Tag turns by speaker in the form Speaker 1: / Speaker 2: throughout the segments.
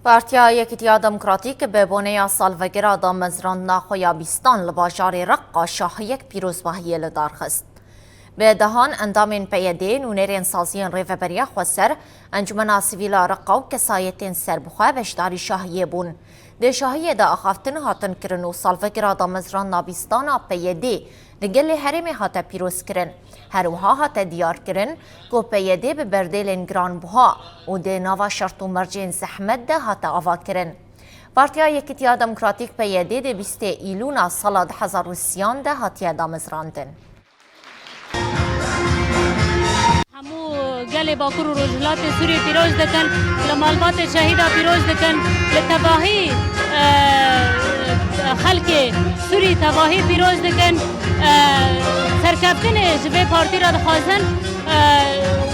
Speaker 1: پارتیا یکیتیا دموکراتیک به بونه سالوگرا دا مزراندنا خویا بیستان لباجار رقا شاه یک پیروزباهی لدارخست. به دهان اندامین پیدین و نیرین سازین ریوبریا خوصر انجمنا سیویلا رقا و کسایتین سربخواه بشداری شاهیه بون. ده شاهیه دا اخافتن هاتن کرن و سالوگرا دا مزراندنا بیستان پیدی لگل هرمی هاتا پیروز کرن. هروها هاتا دیار کرن گو پیدی به بردیلین گران بها و ده نوا شرط و مرجین زحمت ده هاتا آوا کرن. پارتیا یکیتیا دموکراتیک پیدی ده 20 ایلونا سال 2030 ده هاتیا دا مزراندن.
Speaker 2: همو گل باکور و رجلات سوری پیروز دکن لمالبات شهیدا پیروز دکن لتباهی خلق سوری تباهی پیروز دکن سرکفتن جبه پارتی را دخوازن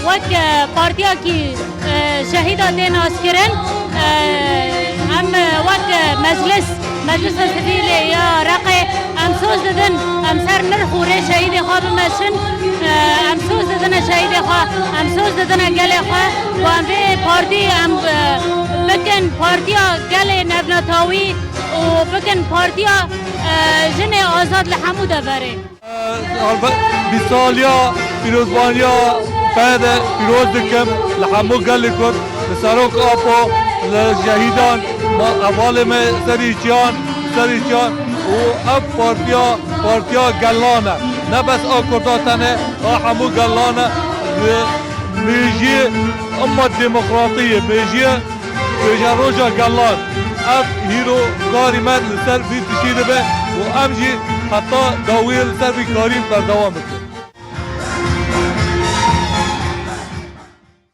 Speaker 2: وک پارتیا کی شهیدا دین آسکرن هم وک مجلس سفیل یا رقی ام سوز ددن ام سر نرخوره شهید خواب مشن ام سوز ددن شهید خواه ام سوز ددن گل خواه و ام به پارتی ام بکن پارتیا گل نبناتاوی و بکن پارتیا جن آزاد لحمو دبره
Speaker 3: بیسالیا پیروزبانیا بعد پیروز دکم لحمو گل کن بساروک آپو لجهیدان اول میں سریچیان و اب پارتیا گلانه نه بس آکرداتنه همو گلانه میجی اما دموکراتیه میجی روژا گلان اب هیرو کاری من لسر بی تشیده به و امجی حتی داویل سر بی کاریم در دوام بکن